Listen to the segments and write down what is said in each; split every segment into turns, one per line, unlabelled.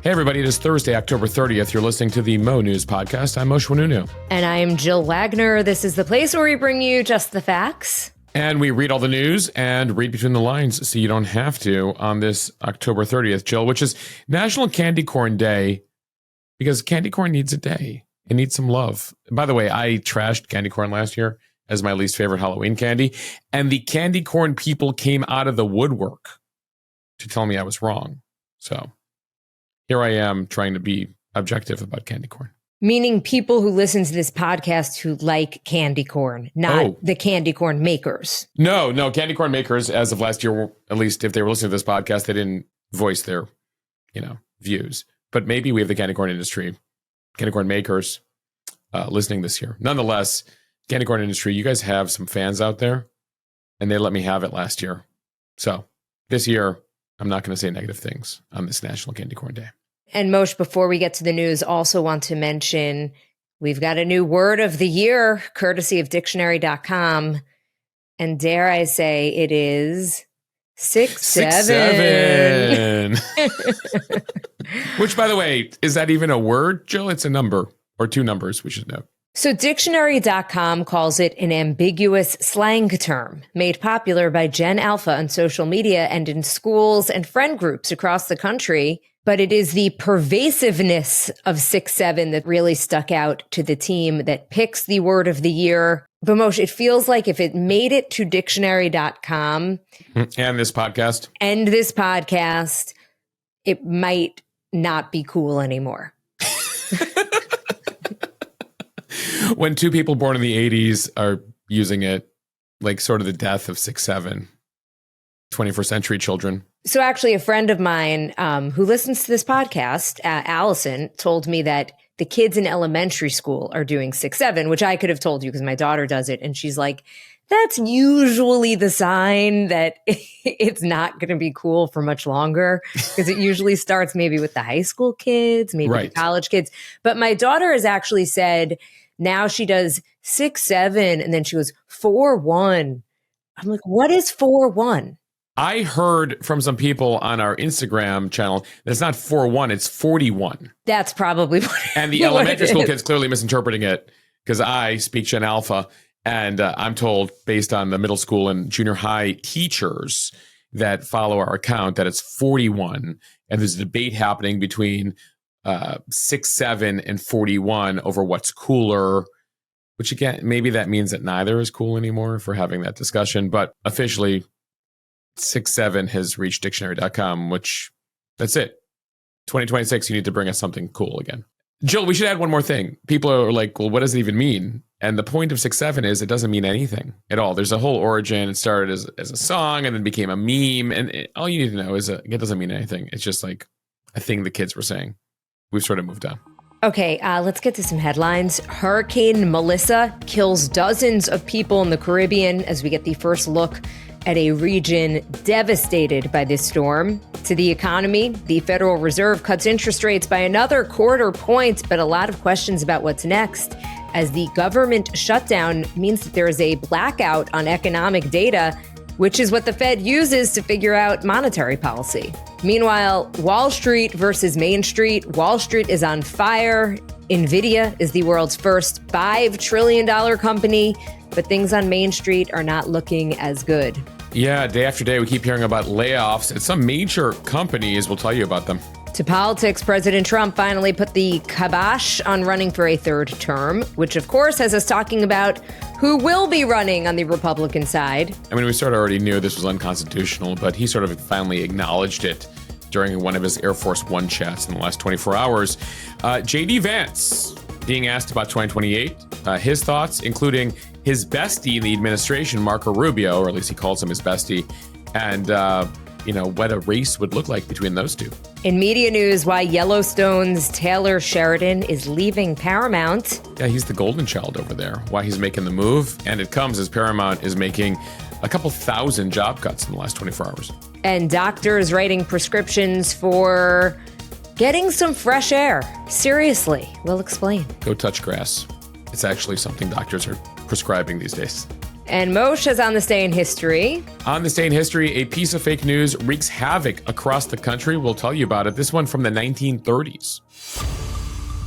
Hey, everybody. It is Thursday, October 30th. You're listening to the Mo News Podcast. I'm Moshe Wanunu.
And I'm Jill Wagner. This is the place where we bring you just the facts.
And we read all the news and read between the lines so you don't have to on this October 30th, Jill, which is National Candy Corn Day, because candy corn needs a day. It needs some love. By the way, I trashed candy corn last year as my least favorite Halloween candy. And the candy corn people came out of the woodwork to tell me I was wrong. So here I am trying to be objective about candy corn.
Meaning people who listen to this podcast who like candy corn, not the candy corn makers.
No, candy corn makers, as of last year, at least if they were listening to this podcast, they didn't voice their, views. But maybe we have the candy corn industry, candy corn makers listening this year. Nonetheless, candy corn industry, you guys have some fans out there, and they let me have it last year. So this year, I'm not going to say negative things on this National Candy Corn Day.
And Moshe, before we get to the news, also want to mention we've got a new word of the year, courtesy of dictionary.com. And dare I say it is 6'7".
Which, by the way, is that even a word, Jill? It's a number, or two numbers, we should know.
So dictionary.com calls it an ambiguous slang term made popular by Gen Alpha on social media and in schools and friend groups across the country. But it is the pervasiveness of 6'7" that really stuck out to the team that picks the word of the year. But Moshe, it feels like if it made it to dictionary.com
and this podcast,
it might not be cool anymore.
When two people born in the 80s are using it, like sort of the death of 6'7", 21st century children.
So actually, a friend of mine who listens to this podcast, Allison, told me that the kids in elementary school are doing 6'7", which I could have told you because my daughter does it. And she's like, that's usually the sign that it's not going to be cool for much longer, because it usually starts maybe with the high school kids, maybe the college kids. But my daughter has actually said now she does 6'7", and then she goes 4'1". I'm like, what is 4'1"?
I heard from some people on our Instagram channel that it's not 4'1", it's 41.
That's probably what
And the elementary school kids clearly misinterpreting it, because I speak Gen Alpha, and I'm told, based on the middle school and junior high teachers that follow our account, that it's 41. And there's a debate happening between 6'7" and 41 over what's cooler, which again, maybe that means that neither is cool anymore if we're having that discussion. But officially, 6'7" has reached dictionary.com, which that's it. 2026, you need to bring us something cool again. Jill, we should add one more thing. People are like, well, what does it even mean? And the point of 6'7" is it doesn't mean anything at all. There's a whole origin. It started as a song and then became a meme. And all you need to know is it doesn't mean anything. It's just like a thing the kids were saying. We've sort of moved on.
Okay, let's get to some headlines. Hurricane Melissa kills dozens of people in the Caribbean as we get the first look at a region devastated by this storm. To the economy, the Federal Reserve cuts interest rates by another quarter point, but a lot of questions about what's next, as the government shutdown means that there is a blackout on economic data, which is what the Fed uses to figure out monetary policy. Meanwhile, Wall Street versus Main Street. Wall Street is on fire. Nvidia is the world's first $5 trillion company, but things on Main Street are not looking as good.
Yeah, day after day, we keep hearing about layoffs at some major companies. We'll tell you about them.
To politics, President Trump finally put the kibosh on running for a third term, which of course has us talking about who will be running on the Republican side.
I mean, we sort of already knew this was unconstitutional, but he sort of finally acknowledged it during one of his Air Force One chats in the last 24 hours. J.D. Vance being asked about 2028, his thoughts, including his bestie in the administration, Marco Rubio, or at least he calls him his bestie, and what a race would look like between those two.
In media news, why Yellowstone's Taylor Sheridan is leaving Paramount.
Yeah, he's the golden child over there. Why he's making the move. And it comes as Paramount is making a couple thousand job cuts in the last 24 hours.
And doctors writing prescriptions for getting some fresh air. Seriously, we'll explain.
Go touch grass. It's actually something doctors are prescribing these days.
And Moshe is on this day in history.
On this day in history, a piece of fake news wreaks havoc across the country. We'll tell you about it. This one from the 1930s.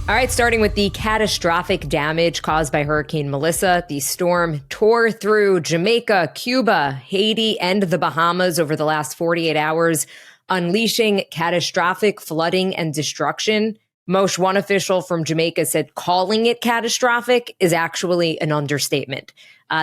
All right, starting with the catastrophic damage caused by Hurricane Melissa. The storm tore through Jamaica, Cuba, Haiti, and the Bahamas over the last 48 hours, unleashing catastrophic flooding and destruction. Moshe, one official from Jamaica, said calling it catastrophic is actually an understatement.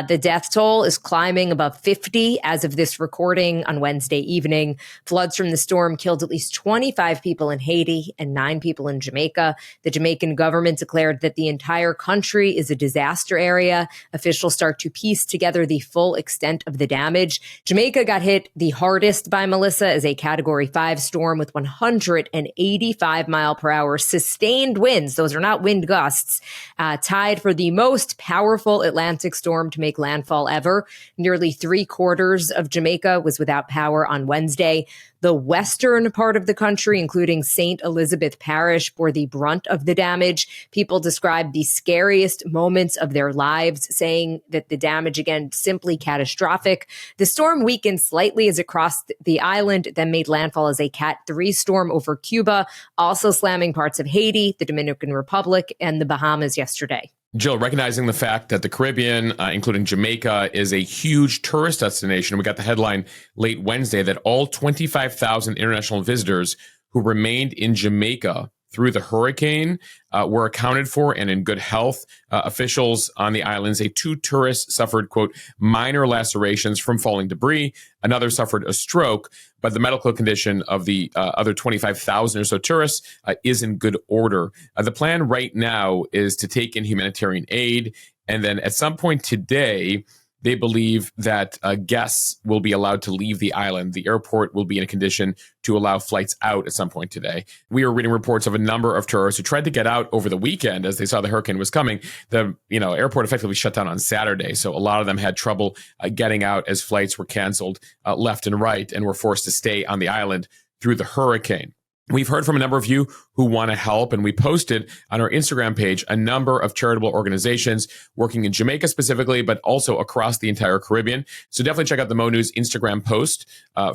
The death toll is climbing above 50 as of this recording on Wednesday evening. Floods from the storm killed at least 25 people in Haiti and 9 people in Jamaica. The Jamaican government declared that the entire country is a disaster area. Officials start to piece together the full extent of the damage. Jamaica got hit the hardest by Melissa as a Category 5 storm with 185 mile per hour sustained winds. Those are not wind gusts. Tied for the most powerful Atlantic storm to make landfall ever. Nearly 3/4 of Jamaica was without power on Wednesday. The western part of the country, including St. Elizabeth Parish, bore the brunt of the damage. People described the scariest moments of their lives, saying that the damage, again, simply catastrophic. The storm weakened slightly as it crossed the island, then made landfall as a Cat 3 storm over Cuba, also slamming parts of Haiti, the Dominican Republic, and the Bahamas yesterday.
Jill, recognizing the fact that the Caribbean, including Jamaica, is a huge tourist destination, we got the headline late Wednesday that all 25,000 international visitors who remained in Jamaica through the hurricane were accounted for and in good health. Officials on the island say 2 tourists suffered, quote, minor lacerations from falling debris. Another suffered a stroke, but the medical condition of the other 25,000 or so tourists is in good order. The plan right now is to take in humanitarian aid. And then at some point today, they believe that guests will be allowed to leave the island. The airport will be in a condition to allow flights out at some point today. We are reading reports of a number of tourists who tried to get out over the weekend as they saw the hurricane was coming. The airport effectively shut down on Saturday, so a lot of them had trouble getting out as flights were canceled left and right and were forced to stay on the island through the hurricane. We've heard from a number of you who want to help, and we posted on our Instagram page a number of charitable organizations working in Jamaica specifically, but also across the entire Caribbean. So definitely check out the Mo News Instagram post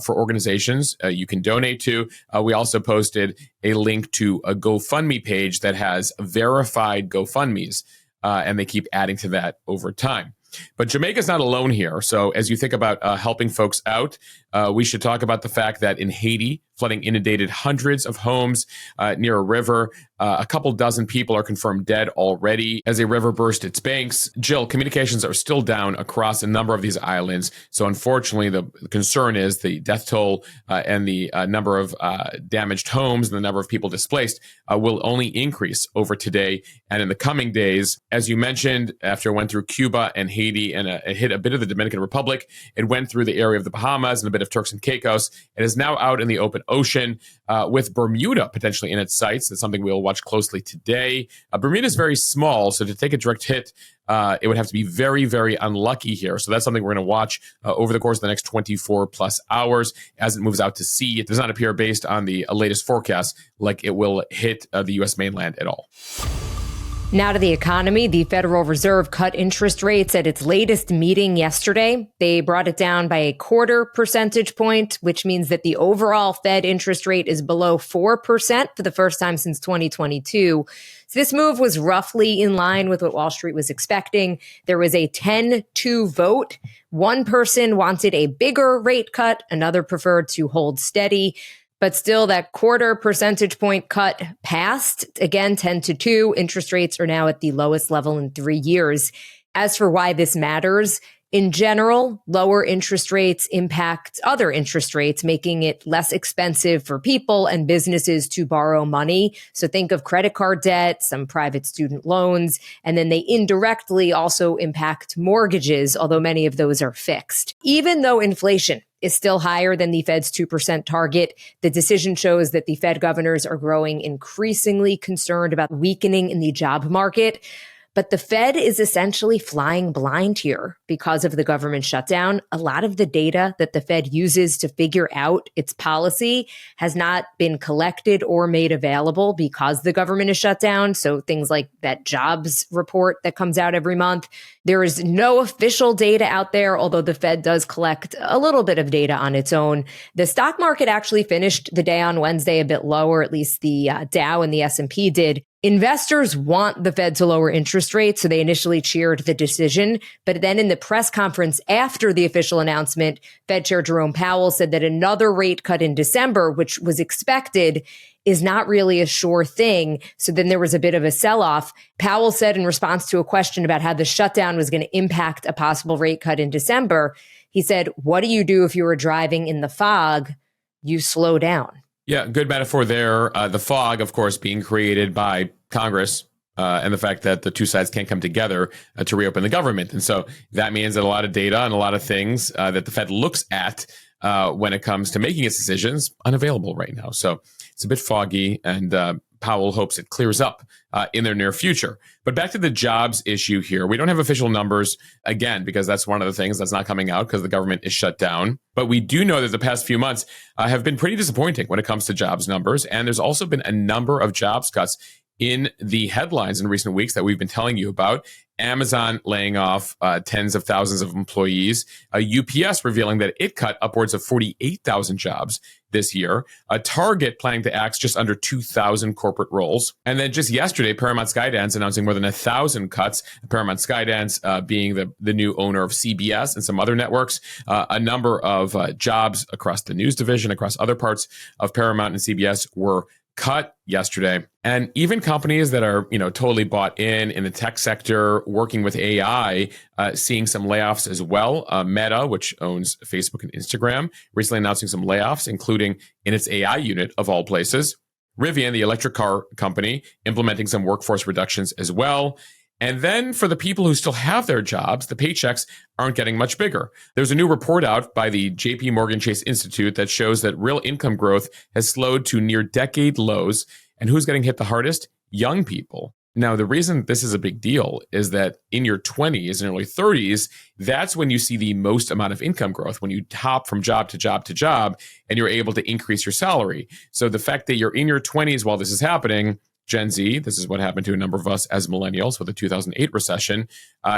for organizations you can donate to. We also posted a link to a GoFundMe page that has verified GoFundMes, and they keep adding to that over time. But Jamaica's not alone here. So as you think about helping folks out, we should talk about the fact that in Haiti, flooding inundated hundreds of homes near a river. A couple dozen people are confirmed dead already as a river burst its banks. Jill, communications are still down across a number of these islands. So unfortunately, the concern is the death toll and the number of damaged homes and the number of people displaced will only increase over today and in the coming days. As you mentioned, after it went through Cuba and Haiti and it hit a bit of the Dominican Republic, it went through the area of the Bahamas and a bit of Turks and Caicos. It is now out in the open ocean with Bermuda potentially in its sights. That's something we'll watch closely today. Bermuda is very small, so to take a direct hit, it would have to be very, very unlucky here. So that's something we're going to watch over the course of the next 24 plus hours as it moves out to sea. It does not appear based on the latest forecast like it will hit the U.S. mainland at all.
Now to the economy. The Federal Reserve cut interest rates at its latest meeting yesterday. They brought it down by 1/4 percentage point, which means that the overall Fed interest rate is below 4% for the first time since 2022. So this move was roughly in line with what Wall Street was expecting. There was a 10-2 vote. One person wanted a bigger rate cut. Another preferred to hold steady. But still, that 1/4 percentage point cut passed. Again, 10-2. Interest rates are now at the lowest level in 3 years. As for why this matters, in general, lower interest rates impact other interest rates, making it less expensive for people and businesses to borrow money. So think of credit card debt, some private student loans, and then they indirectly also impact mortgages, although many of those are fixed. Even though inflation is still higher than the Fed's 2% target, the decision shows that the Fed governors are growing increasingly concerned about weakening in the job market. But the Fed is essentially flying blind here because of the government shutdown. A lot of the data that the Fed uses to figure out its policy has not been collected or made available because the government is shut down. So things like that jobs report that comes out every month, there is no official data out there, although the Fed does collect a little bit of data on its own. The stock market actually finished the day on Wednesday a bit lower, at least the Dow and the S&P did. Investors want the Fed to lower interest rates, so they initially cheered the decision. But then in the press conference after the official announcement, Fed Chair Jerome Powell said that another rate cut in December, which was expected, is not really a sure thing. So then there was a bit of a sell-off. Powell said in response to a question about how the shutdown was going to impact a possible rate cut in December, he said, "What do you do if you were driving in the fog? You slow down."
Yeah, good metaphor there. The fog, of course, being created by Congress and the fact that the two sides can't come together to reopen the government. And so that means that a lot of data and a lot of things that the Fed looks at when it comes to making its decisions, unavailable right now. So it's a bit foggy, and Powell hopes it clears up in their near future. But back to the jobs issue here. We don't have official numbers, again, because that's one of the things that's not coming out because the government is shut down. But we do know that the past few months have been pretty disappointing when it comes to jobs numbers. And there's also been a number of jobs cuts in the headlines in recent weeks that we've been telling you about. Amazon laying off tens of thousands of employees. UPS revealing that it cut upwards of 48,000 jobs this year. Target planning to axe just under 2,000 corporate roles. And then just yesterday, Paramount Skydance announcing more than 1,000 cuts. Paramount Skydance being the new owner of CBS and some other networks. A number of jobs across the news division, across other parts of Paramount and CBS were cut yesterday. And even companies that are, totally bought in the tech sector, working with AI, seeing some layoffs as well. Meta, which owns Facebook and Instagram, recently announcing some layoffs, including in its AI unit of all places. Rivian, the electric car company, implementing some workforce reductions as well. And then for the people who still have their jobs, the paychecks aren't getting much bigger. There's a new report out by the JP Morgan Chase Institute that shows that real income growth has slowed to near decade lows. And who's getting hit the hardest? Young people. Now, the reason this is a big deal is that in your 20s and early 30s, that's when you see the most amount of income growth, when you hop from job to job to job and you're able to increase your salary. So the fact that you're in your 20s while this is happening, Gen Z, this is what happened to a number of us as millennials with the 2008 recession,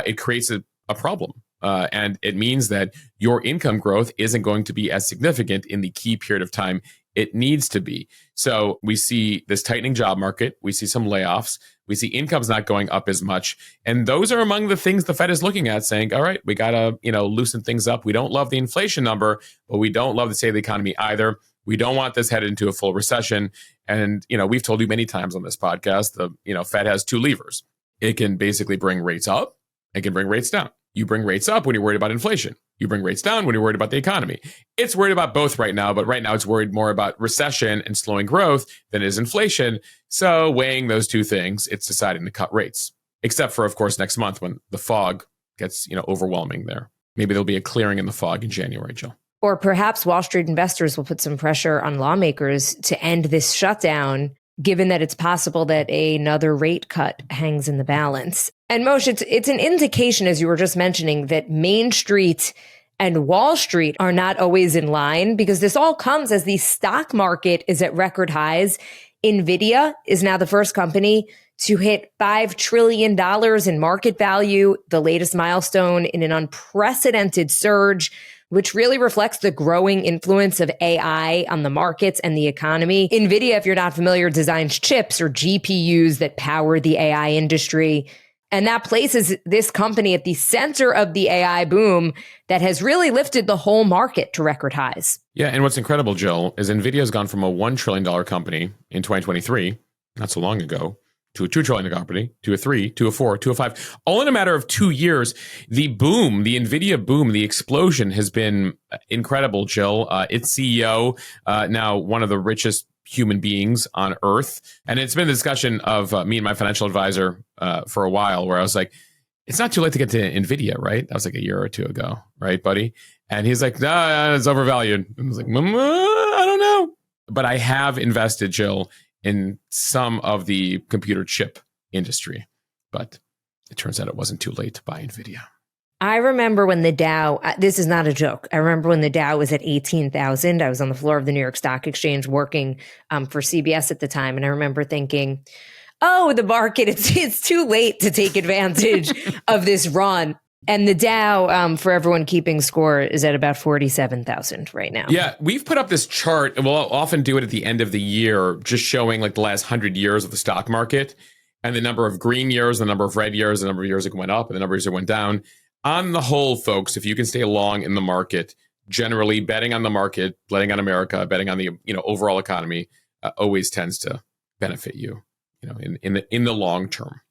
it creates a problem. And it means that your income growth isn't going to be as significant in the key period of time it needs to be. So we see this tightening job market. We see some layoffs. We see incomes not going up as much. And those are among the things the Fed is looking at, saying, all right, we got to, loosen things up. We don't love the inflation number, but we don't love the state of the economy either. We don't want this headed into a full recession. And, we've told you many times on this podcast, the Fed has two levers. It can basically bring rates up. It can bring rates down. You bring rates up when you're worried about inflation. You bring rates down when you're worried about the economy. It's worried about both right now, but right now it's worried more about recession and slowing growth than it is inflation. So weighing those two things, it's deciding to cut rates. Except for, of course, next month when the fog gets, overwhelming there. Maybe there'll be a clearing in the fog in January, Jill.
Or perhaps Wall Street investors will put some pressure on lawmakers to end this shutdown, given that it's possible that another rate cut hangs in the balance. And Moshe, it's an indication, as you were just mentioning, that Main Street and Wall Street are not always in line, because this all comes as the stock market is at record highs. Nvidia is now the first company to hit $5 trillion in market value, the latest milestone in an unprecedented surge, which really reflects the growing influence of AI on the markets and the economy. Nvidia, if you're not familiar, designs chips or GPUs that power the AI industry. And that places this company at the center of the AI boom that has really lifted the whole market to record highs.
Yeah, and what's incredible, Jill, is Nvidia has gone from a $1 trillion company in 2023, not so long ago, to a $2 trillion company, to a 3, to a 4, to a 5. All in a matter of 2 years. The boom, the Nvidia boom, the explosion has been incredible, Jill. Its CEO, now one of the richest human beings on earth. And it's been a discussion of me and my financial advisor for a while, where I was like, it's not too late to get to Nvidia, right? That was like a year or two ago, right, buddy? And he's like, nah, it's overvalued. I was like, I don't know. But I have invested, Jill, in some of the computer chip industry. But it turns out it wasn't too late to buy Nvidia.
I remember when the Dow, this is not a joke. I remember when the Dow was at 18,000. I was on the floor of the New York Stock Exchange working for CBS at the time. And I remember thinking, oh, the market, it's too late to take advantage of this run. And the Dow, for everyone keeping score, is at about 47,000 right now.
Yeah, we've put up this chart, and we'll often do it at the end of the year, just showing like the last 100 years of the stock market and the number of green years, the number of red years, the number of years it went up, and the number of years it went down. On the whole, folks, if you can stay long in the market, generally betting on the market, betting on America, betting on the overall economy, always tends to benefit you, in the long term.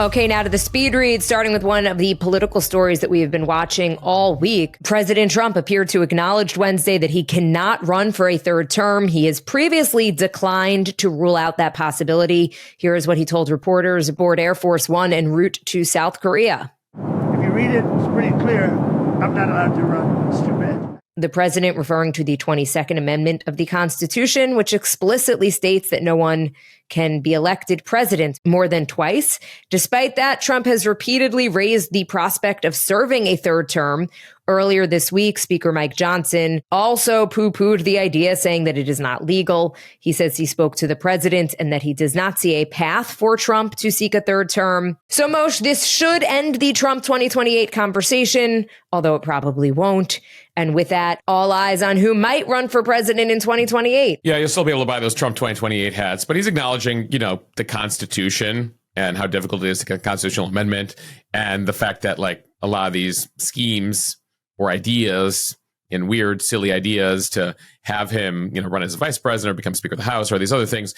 Okay, now to the speed read, starting with one of the political stories that we have been watching all week. President Trump appeared to acknowledge Wednesday that he cannot run for a third term. He has previously declined to rule out that possibility. Here is what he told reporters aboard Air Force One en route to South Korea.
If you read it, it's pretty clear. I'm not allowed to run. It's too bad.
The president referring to the 22nd Amendment of the Constitution, which explicitly states that no one can be elected president more than twice. Despite that, Trump has repeatedly raised the prospect of serving a third term. Earlier this week, Speaker Mike Johnson also poo-pooed the idea, saying that it is not legal. He says he spoke to the president and that he does not see a path for Trump to seek a third term. So, Moshe, this should end the Trump 2028 conversation, although it probably won't. And with that, all eyes on who might run for president in 2028.
Yeah, you'll still be able to buy those Trump 2028 hats, but he's acknowledging, the Constitution and how difficult it is to get a constitutional amendment, and the fact that like a lot of these schemes or ideas and weird, silly ideas to have him, run as a vice president or become Speaker of the House or these other things,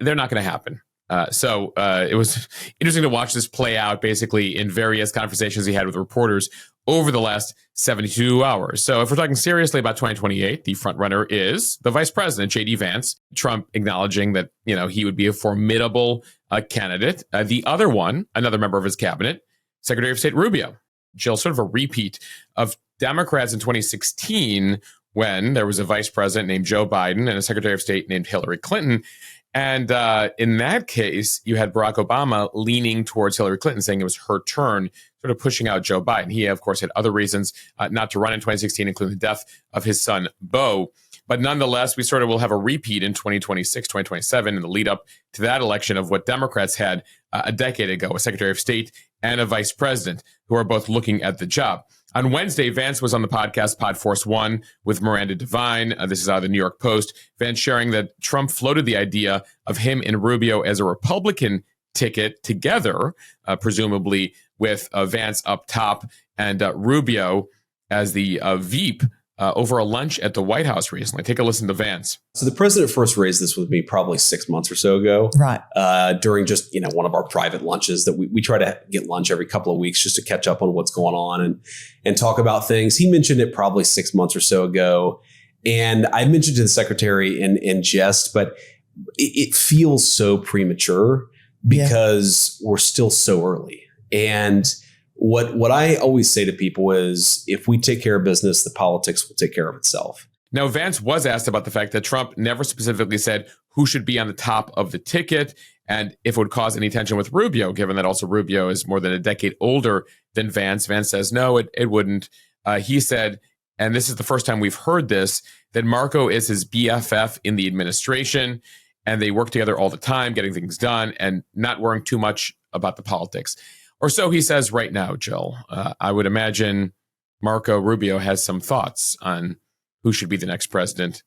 they're not going to happen. So it was interesting to watch this play out basically in various conversations he had with reporters over the last 72 hours. So if we're talking seriously about 2028, the front runner is the vice president, J.D. Vance. Trump acknowledging that, he would be a formidable candidate. The other one, another member of his cabinet, Secretary of State Rubio. Jill, sort of a repeat of Democrats in 2016 when there was a vice president named Joe Biden and a Secretary of State named Hillary Clinton. And in that case, you had Barack Obama leaning towards Hillary Clinton, saying it was her turn, sort of pushing out Joe Biden. He, of course, had other reasons not to run in 2016, including the death of his son, Beau. But nonetheless, we sort of will have a repeat in 2026, 2027, in the lead up to that election of what Democrats had a decade ago, a Secretary of State and a vice president who are both looking at the job. On Wednesday, Vance was on the podcast Pod Force One with Miranda Devine. This is out of the New York Post. Vance sharing that Trump floated the idea of him and Rubio as a Republican ticket together, presumably with Vance up top and Rubio as the Veep over a lunch at the White House recently. Take a listen to Vance.
So the president first raised this with me probably 6 months or so ago.
Right.
During just, one of our private lunches that we try to get lunch every couple of weeks just to catch up on what's going on and talk about things. He mentioned it probably 6 months or so ago. And I mentioned to the secretary in jest, but it feels so premature because we're still so early. And what I always say to people is if we take care of business, the politics will take care of itself.
Now, Vance was asked about the fact that Trump never specifically said who should be on the top of the ticket and if it would cause any tension with Rubio, given that also Rubio is more than a decade older than Vance. Vance says, no, it wouldn't. He said, and this is the first time we've heard this, that Marco is his BFF in the administration and they work together all the time, getting things done and not worrying too much about the politics. Or so he says right now, Jill. I would imagine Marco Rubio has some thoughts on who should be the next president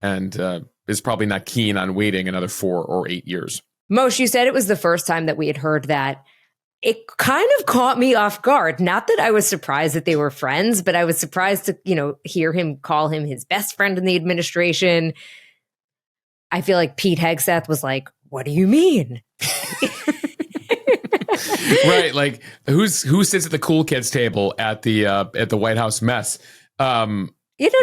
and is probably not keen on waiting another 4 or 8 years.
Moshe, you said it was the first time that we had heard that. It kind of caught me off guard. Not that I was surprised that they were friends, but I was surprised to, hear him call him his best friend in the administration. I feel like Pete Hegseth was like, what do you mean?
Right, like who sits at the cool kids table at the White House mess?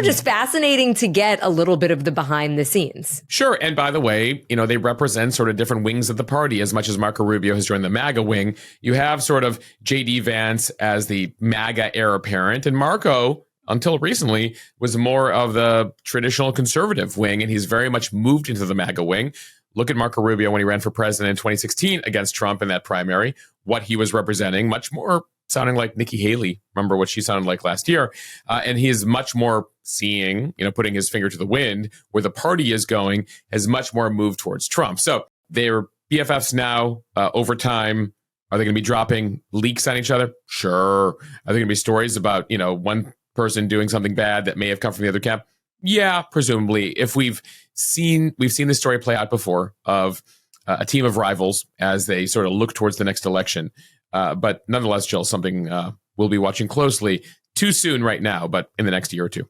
Just fascinating to get a little bit of the behind the scenes.
Sure, and by the way, they represent sort of different wings of the party. As much as Marco Rubio has joined the MAGA wing, you have sort of J.D. Vance as the MAGA heir apparent, and Marco, until recently, was more of the traditional conservative wing, and he's very much moved into the MAGA wing. Look at Marco Rubio when he ran for president in 2016 against Trump in that primary, what he was representing, much more sounding like Nikki Haley. Remember what she sounded like last year. And he is much more seeing, putting his finger to the wind where the party is going, has much more moved towards Trump. So they're BFFs now. Over time, are they going to be dropping leaks on each other? Sure. Are there going to be stories about, one person doing something bad that may have come from the other camp? Yeah, presumably. If we've seen this story play out before of a team of rivals as they sort of look towards the next election. But nonetheless, Jill, something we'll be watching closely. Too soon right now, but in the next year or two.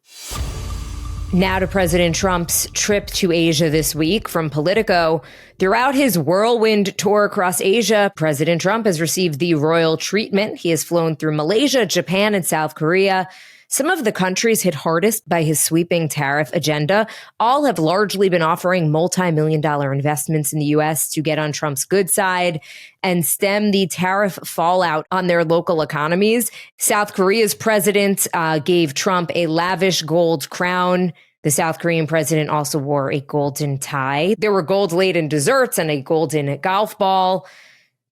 Now to President Trump's trip to Asia this week from Politico. Throughout his whirlwind tour across Asia, President Trump has received the royal treatment. He has flown through Malaysia, Japan, and South Korea. Some of the countries hit hardest by his sweeping tariff agenda. All have largely been offering multi-million-dollar investments in the U.S. to get on Trump's good side and stem the tariff fallout on their local economies. South Korea's president gave Trump a lavish gold crown. The South Korean president also wore a golden tie. There were gold-laden desserts and a golden golf ball.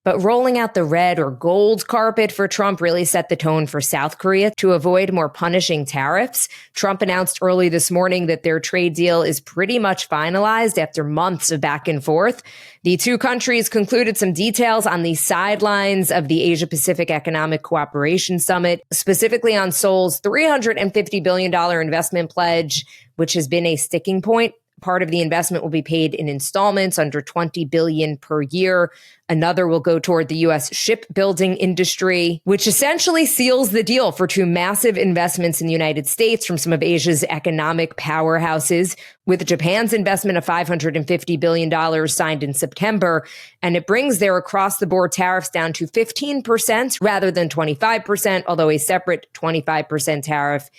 But rolling out the red or gold carpet for Trump really set the tone for South Korea to avoid more punishing tariffs. Trump announced early this morning that their trade deal is pretty much finalized after months of back and forth. The two countries concluded some details on the sidelines of the Asia-Pacific Economic Cooperation Summit, specifically on Seoul's $350 billion investment pledge, which has been a sticking point. Part of the investment will be paid in installments under $20 billion per year. Another will go toward the U.S. shipbuilding industry, which essentially seals the deal for two massive investments in the United States from some of Asia's economic powerhouses, with Japan's investment of $550 billion signed in September. And it brings their across-the-board tariffs down to 15% rather than 25%, although a separate 25% tariff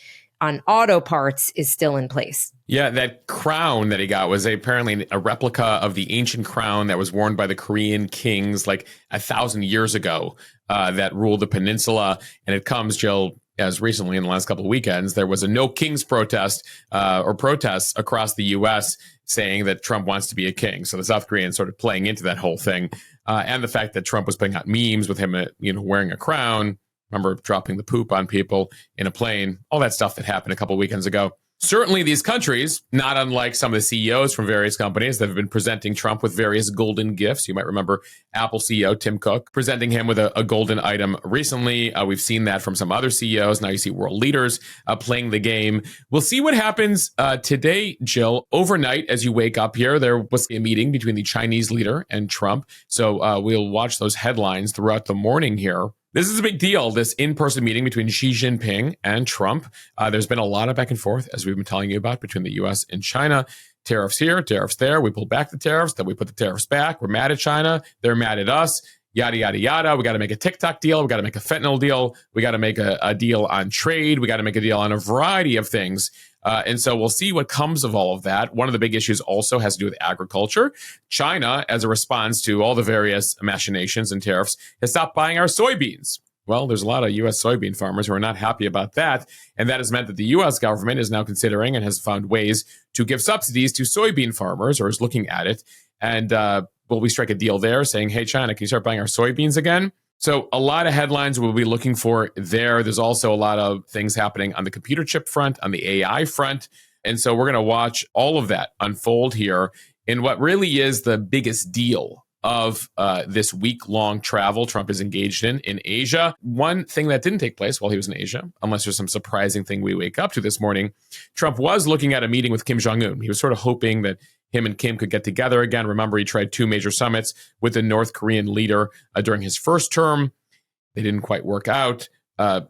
on auto parts is still in place.
Yeah, that crown that he got was apparently a replica of the ancient crown that was worn by the Korean kings like 1,000 years ago that ruled the peninsula. And it comes, Jill, as recently in the last couple of weekends, there was a no kings protest or protests across the U.S. saying that Trump wants to be a king. So the South Koreans sort of playing into that whole thing. And the fact that Trump was putting out memes with him, wearing a crown. Remember dropping the poop on people in a plane, all that stuff that happened a couple of weekends ago. Certainly these countries, not unlike some of the CEOs from various companies that have been presenting Trump with various golden gifts. You might remember Apple CEO Tim Cook presenting him with a golden item recently. We've seen that from some other CEOs. Now you see world leaders playing the game. We'll see what happens today, Jill. Overnight, as you wake up here, there was a meeting between the Chinese leader and Trump. So we'll watch those headlines throughout the morning here. This is a big deal, this in-person meeting between Xi Jinping and Trump. There's been a lot of back and forth, as we've been telling you about, between the U.S. and China. Tariffs here, tariffs there. We pulled back the tariffs, then we put the tariffs back. We're mad at China. They're mad at us. Yada, yada, yada. We got to make a TikTok deal. We got to make a fentanyl deal. We got to make a deal on trade. We got to make a deal on a variety of things. And so we'll see what comes of all of that. One of the big issues also has to do with agriculture. China, as a response to all the various machinations and tariffs, has stopped buying our soybeans. Well, there's a lot of U.S. soybean farmers who are not happy about that. And that has meant that the U.S. government is now considering and has found ways to give subsidies to soybean farmers, or is looking at it. And will we strike a deal there saying, hey, China, can you start buying our soybeans again? So a lot of headlines we'll be looking for there. There's also a lot of things happening on the computer chip front, on the AI front. And so we're going to watch all of that unfold here in what really is the biggest deal of this week-long travel Trump is engaged in Asia. One thing that didn't take place while he was in Asia, unless there's some surprising thing we wake up to this morning, Trump was looking at a meeting with Kim Jong-un. He was sort of hoping that him and Kim could get together again. Remember, he tried two major summits with the North Korean leader during his first term. They didn't quite work out.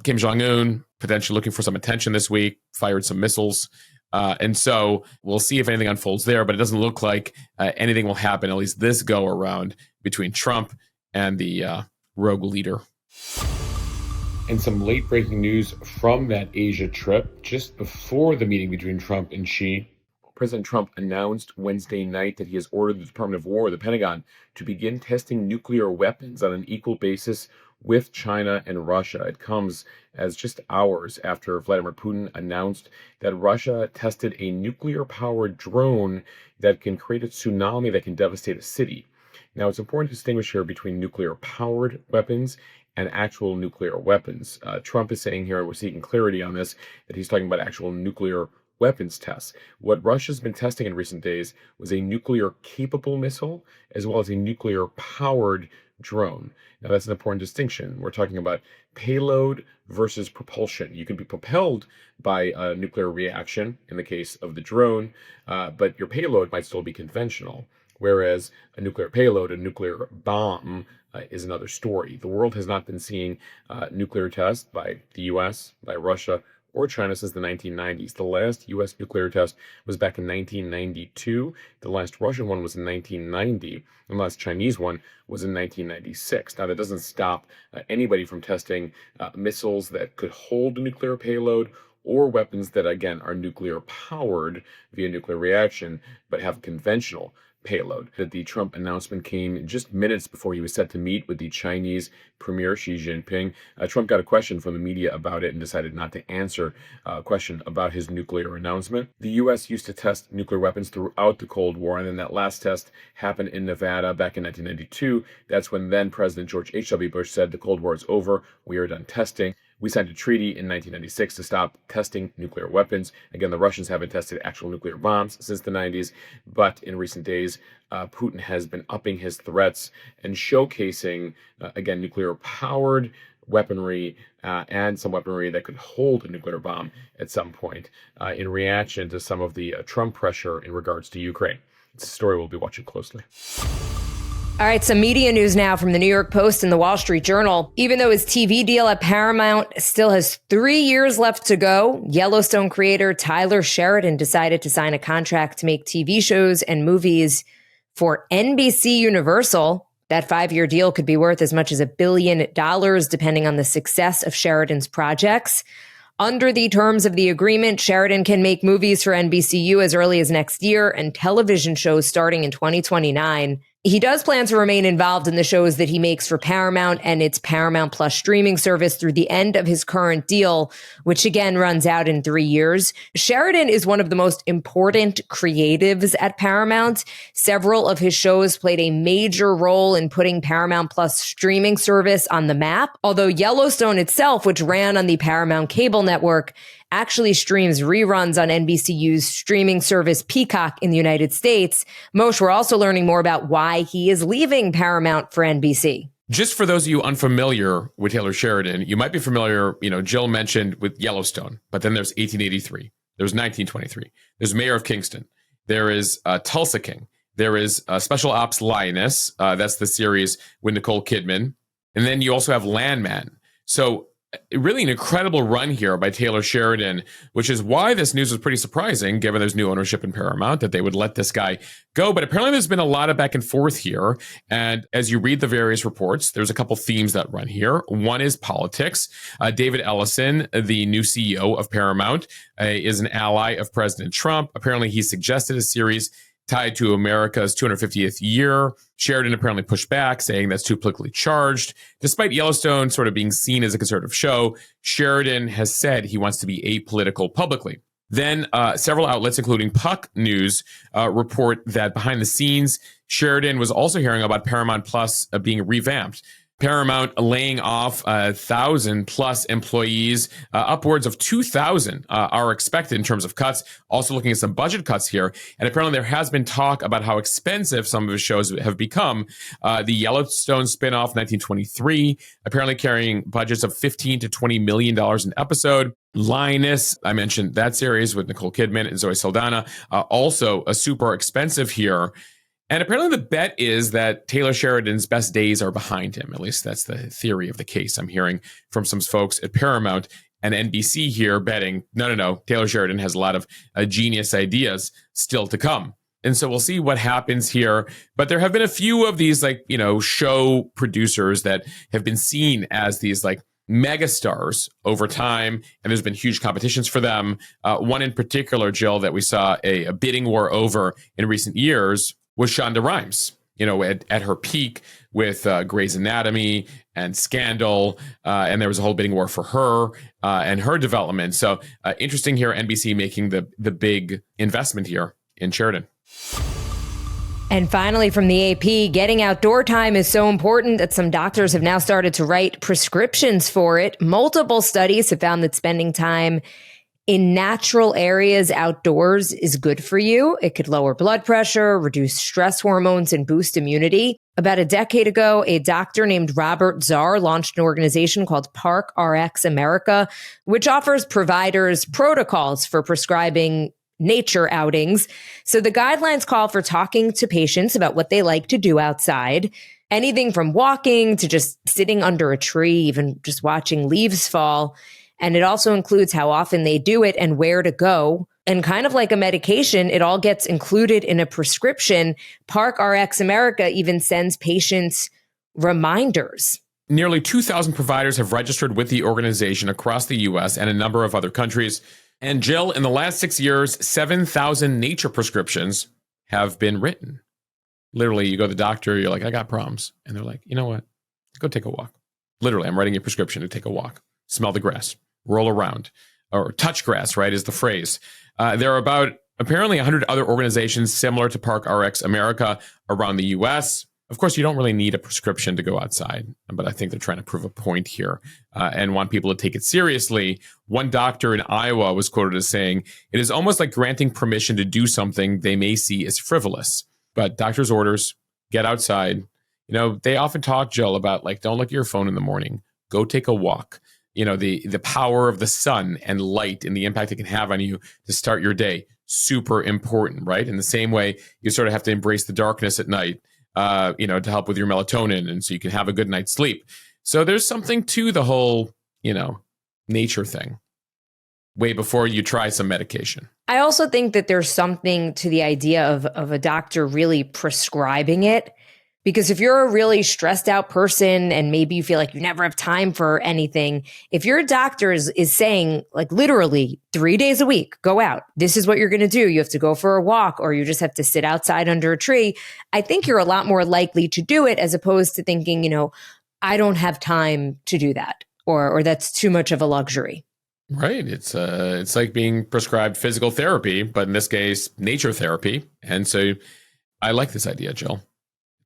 Kim Jong-un, potentially looking for some attention this week, fired some missiles. And so we'll see if anything unfolds there, but it doesn't look like anything will happen, at least this go around, between Trump and the rogue leader. And some late breaking news from that Asia trip. Just before the meeting between Trump and Xi, President Trump announced Wednesday night that he has ordered the Department of War, the Pentagon, to begin testing nuclear weapons on an equal basis with China and Russia. It comes as just hours after Vladimir Putin announced that Russia tested a nuclear-powered drone that can create a tsunami that can devastate a city. Now, it's important to distinguish here between nuclear-powered weapons and actual nuclear weapons. Trump is saying here, and we're seeking clarity on this, that he's talking about actual nuclear weapons tests. What Russia's been testing in recent days was a nuclear-capable missile as well as a nuclear-powered drone. Now, that's an important distinction. We're talking about payload versus propulsion. You can be propelled by a nuclear reaction in the case of the drone, but your payload might still be conventional. Whereas a nuclear payload, a nuclear bomb, is another story. The world has not been seeing nuclear tests by the US, by Russia, or China since the 1990s. The last US nuclear test was back in 1992. The last Russian one was in 1990. And the last Chinese one was in 1996. Now, that doesn't stop anybody from testing missiles that could hold a nuclear payload or weapons that, again, are nuclear powered via nuclear reaction, but have conventional payload. That the Trump announcement came just minutes before he was set to meet with the Chinese Premier Xi Jinping. Trump got a question from the media about it and decided not to answer a question about his nuclear announcement. The U.S. used to test nuclear weapons throughout the Cold War, and then that last test happened in Nevada back in 1992. That's when then President George H.W. Bush said the Cold War is over, we are done testing. We signed a treaty in 1996 to stop testing nuclear weapons. Again, the Russians haven't tested actual nuclear bombs since the 90s, but in recent days, Putin has been upping his threats and showcasing, again, nuclear-powered weaponry and some weaponry that could hold a nuclear bomb at some point in reaction to some of the Trump pressure in regards to Ukraine. It's a story we'll be watching closely.
All right, some media news now from the New York Post and the Wall Street Journal. Even though his TV deal at Paramount still has 3 years left to go, Yellowstone creator Tyler Sheridan decided to sign a contract to make TV shows and movies for NBC Universal. That 5-year deal could be worth as much as $1 billion, depending on the success of Sheridan's projects. Under the terms of the agreement, Sheridan can make movies for NBCU as early as next year and television shows starting in 2029. He does plan to remain involved in the shows that he makes for Paramount and its Paramount Plus streaming service through the end of his current deal, which again runs out in 3 years. Sheridan is one of the most important creatives at Paramount. Several of his shows played a major role in putting Paramount Plus streaming service on the map, although Yellowstone itself, which ran on the Paramount cable network, actually streams reruns on NBCU's streaming service Peacock in the United States. Moshe, we're also learning more about why he is leaving Paramount for NBC.
Just for those of you unfamiliar with Taylor Sheridan, you might be familiar, Jill mentioned with Yellowstone, but then there's 1883, there's 1923, there's Mayor of Kingston, there is Tulsa King, there is Special Ops Lioness, that's the series with Nicole Kidman, and then you also have Landman. So really an incredible run here by Taylor Sheridan, which is why this news was pretty surprising, given there's new ownership in Paramount, that they would let this guy go. But apparently there's been a lot of back and forth here. And as you read the various reports, there's a couple themes that run here. One is politics. David Ellison, the new CEO of Paramount, is an ally of President Trump. Apparently he suggested a series tied to America's 250th year. Sheridan apparently pushed back, saying that's too politically charged. Despite Yellowstone sort of being seen as a conservative show, Sheridan has said he wants to be apolitical publicly. Then several outlets, including Puck News, report that behind the scenes, Sheridan was also hearing about Paramount Plus being revamped. Paramount laying off 1,000 plus employees, upwards of 2,000 are expected in terms of cuts. Also looking at some budget cuts here. And apparently there has been talk about how expensive some of his shows have become. The Yellowstone spinoff, 1923, apparently carrying budgets of $15 to $20 million an episode. Lioness, I mentioned that series with Nicole Kidman and Zoe Saldana, also a super expensive here. And apparently the bet is that Taylor Sheridan's best days are behind him. At least that's the theory of the case. I'm hearing from some folks at Paramount and NBC here betting, no, Taylor Sheridan has a lot of genius ideas still to come. And so we'll see what happens here. But there have been a few of these show producers that have been seen as these megastars over time, and there's been huge competitions for them. One in particular, Jill, that we saw a bidding war over in recent years was Shonda Rhimes. at her peak with Grey's Anatomy and Scandal. And there was a whole bidding war for her and her development. So interesting here, NBC making the big investment here in Sheridan.
And finally, from the AP, getting outdoor time is so important that some doctors have now started to write prescriptions for it. Multiple studies have found that spending time in natural areas outdoors is good for you. It could lower blood pressure, reduce stress hormones, and boost immunity. About a decade ago, a doctor named Robert Czar launched an organization called Park RX America, which offers providers protocols for prescribing nature outings. So the guidelines call for talking to patients about what they like to do outside, anything from walking to just sitting under a tree, even just watching leaves fall. And it also includes how often they do it and where to go. And kind of like a medication, it all gets included in a prescription. Park RX America even sends patients reminders.
Nearly 2,000 providers have registered with the organization across the U.S. and a number of other countries. And Jill, in the last 6 years, 7,000 nature prescriptions have been written. Literally, you go to the doctor, you're like, I got problems. And they're like, you know what? Go take a walk. Literally, I'm writing a prescription to take a walk. Smell the grass. Roll around. Or touch grass, right, is the phrase. There are about apparently 100 other organizations similar to Park RX America around the U.S. Of course, you don't really need a prescription to go outside, but I think they're trying to prove a point here and want people to take it seriously. One doctor in Iowa was quoted as saying, it is almost like granting permission to do something they may see as frivolous. But doctor's orders, get outside. They often talk, Jill, about don't look at your phone in the morning. Go take a walk. The power of the sun and light and the impact it can have on you to start your day. Super important, right? In the same way, you sort of have to embrace the darkness at night. To help with your melatonin and so you can have a good night's sleep. So there's something to the whole, nature thing way before you try some medication.
I also think that there's something to the idea of a doctor really prescribing it. Because if you're a really stressed out person and maybe you feel like you never have time for anything, if your doctor is saying literally 3 days a week, go out, this is what you're going to do. You have to go for a walk or you just have to sit outside under a tree. I think you're a lot more likely to do it as opposed to thinking, I don't have time to do that or that's too much of a luxury.
Right. It's like being prescribed physical therapy, but in this case, nature therapy. And so I like this idea, Jill.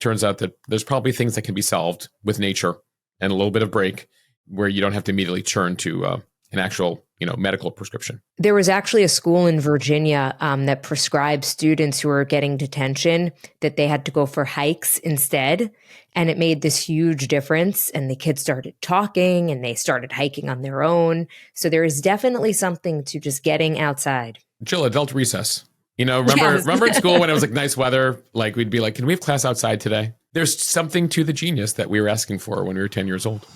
Turns out that there's probably things that can be solved with nature and a little bit of break where you don't have to immediately turn to an actual, medical prescription.
There was actually a school in Virginia that prescribed students who were getting detention that they had to go for hikes instead. And it made this huge difference. And the kids started talking and they started hiking on their own. So there is definitely something to just getting outside.
Jill, adult recess. Remember in school when it was nice weather, we'd be like, can we have class outside today? There's something to the genius that we were asking for when we were 10 years old.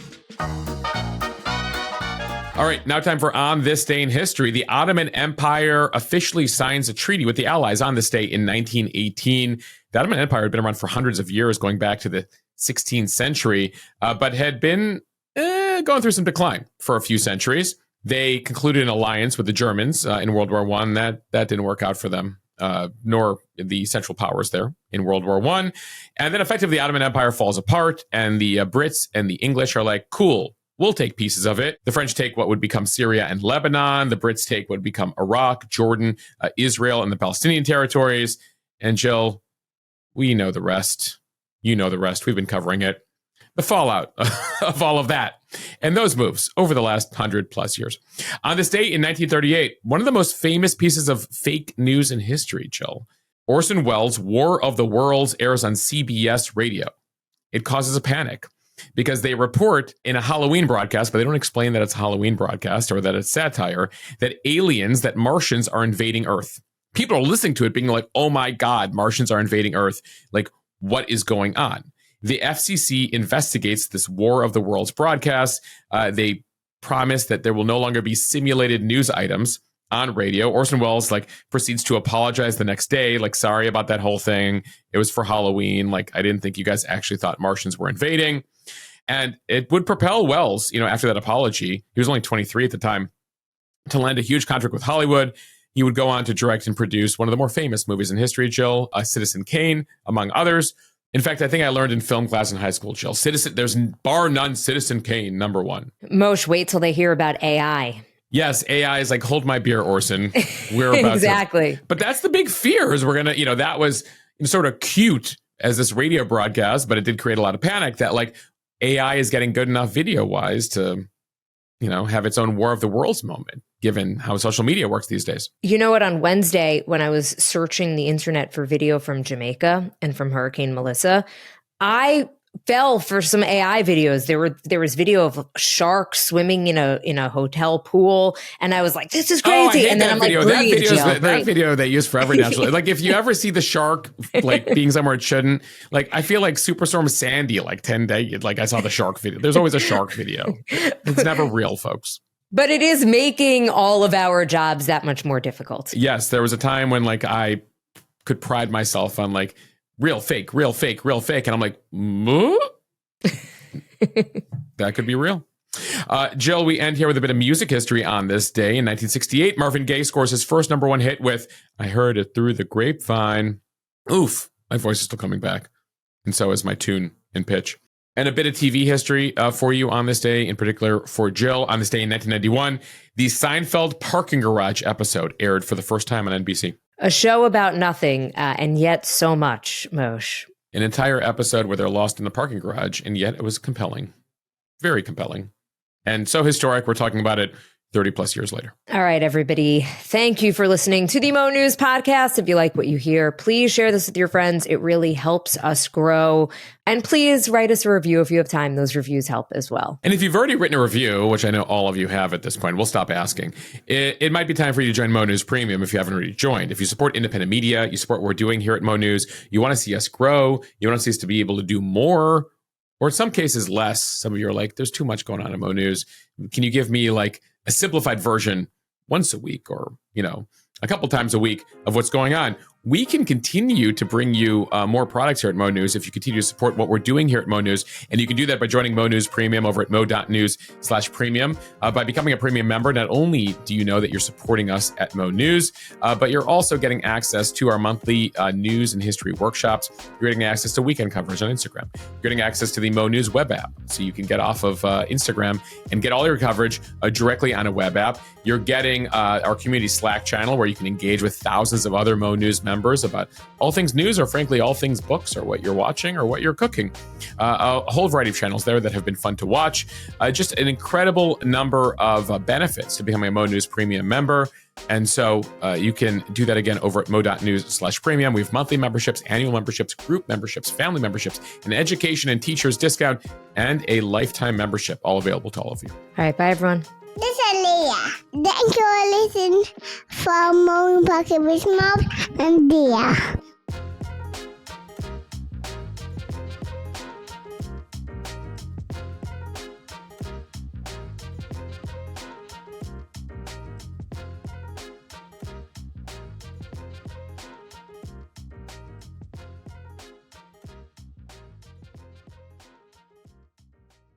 All right, now time for On This Day in History. The Ottoman Empire officially signs a treaty with the Allies on this day in 1918. The Ottoman Empire had been around for hundreds of years, going back to the 16th century, but had been going through some decline for a few centuries. They concluded an alliance with the Germans in World War I. That didn't work out for them, nor the Central Powers there in World War I. And then effectively the Ottoman Empire falls apart, and the Brits and the English are like, cool, we'll take pieces of it. The French take what would become Syria and Lebanon. The Brits take what would become Iraq, Jordan, Israel, and the Palestinian territories. And Jill, we know the rest. You know the rest. We've been covering it. The fallout of all of that and those moves over the last 100+ years. On this date in 1938, one of the most famous pieces of fake news in history, Jill, Orson Welles' War of the Worlds airs on CBS radio. It causes a panic because they report in a Halloween broadcast, but they don't explain that it's a Halloween broadcast or that it's satire, that aliens, that Martians are invading Earth. People are listening to it being like, oh my God, Martians are invading Earth. What is going on? The FCC investigates this War of the Worlds broadcast. They promise that there will no longer be simulated news items on radio. Orson Welles proceeds to apologize the next day. Sorry about that whole thing. It was for Halloween. I didn't think you guys actually thought Martians were invading. And it would propel Welles, after that apology, he was only 23 at the time, to land a huge contract with Hollywood. He would go on to direct and produce one of the more famous movies in history, Jill, Citizen Kane, among others. In fact, I think I learned in film class in high school, Jill. There's bar none Citizen Kane, number one.
Moshe, wait till they hear about AI.
Yes, AI is like, hold my beer, Orson. We're about
exactly.
But that's the big fear is we're going to, that was sort of cute as this radio broadcast, but it did create a lot of panic that like AI is getting good enough video wise to, have its own War of the Worlds moment, given how social media works these days.
You know what? On Wednesday, when I was searching the internet for video from Jamaica and from Hurricane Melissa, I fell for some AI videos. There was video of sharks swimming in a hotel pool, and I was like, "This is crazy!" And then I'm
video.
like,
that video they use forever naturally. Like if you ever see the shark like being somewhere it shouldn't, like I feel like Superstorm Sandy like 10 days. Like I saw the shark video. There's always a shark video. It's never real, folks.
But it is making all of our jobs that much more difficult.
Yes, there was a time when like I could pride myself on like real, fake, real, fake, real, fake. And I'm like, that could be real. Jill, we end here with a bit of music history on this day. In 1968, Marvin Gaye scores his first number one hit with I Heard It Through the Grapevine. Oof, my voice is still coming back. And so is my tune and pitch. And a bit of TV history for you on this day, in particular for Jill. On this day in 1991, the Seinfeld parking garage episode aired for the first time on NBC.
A show about nothing, and yet so much, Moshe.
An entire episode where they're lost in the parking garage, and yet it was compelling. Very compelling. And so historic, we're talking about it 30 plus years later.
All right, everybody. Thank you for listening to the Mo News podcast. If you like what you hear, please share this with your friends. It really helps us grow. And please write us a review if you have time. Those reviews help as well.
And if you've already written a review, which I know all of you have at this point, we'll stop asking. It might be time for you to join Mo News Premium if you haven't already joined. If you support independent media, you support what we're doing here at Mo News, you want to see us grow, you want to see us to be able to do more, or in some cases less. Some of you are like, there's too much going on in Mo News. Can you give me like a simplified version once a week or, a couple times a week of what's going on? We can continue to bring you more products here at Mo News if you continue to support what we're doing here at Mo News. And you can do that by joining Mo News Premium over at mo.news/premium. By becoming a premium member, not only do you know that you're supporting us at Mo News, but you're also getting access to our monthly news and history workshops. You're getting access to weekend coverage on Instagram. You're getting access to the Mo News web app. So you can get off of Instagram and get all your coverage directly on a web app. You're getting our community Slack channel where you can engage with thousands of other Mo News members about all things news or frankly all things books or what you're watching or what you're cooking. A whole variety of channels there that have been fun to watch. Just an incredible number of benefits to becoming a Mo News Premium member. And so you can do that again over at mo.news/premium. We have monthly memberships, annual memberships, group memberships, family memberships, an education and teachers discount, and a lifetime membership, all available to all of you.
All right, bye everyone.
This is Leah. Thank you for listening from Morning Pocket with Mom and Dia.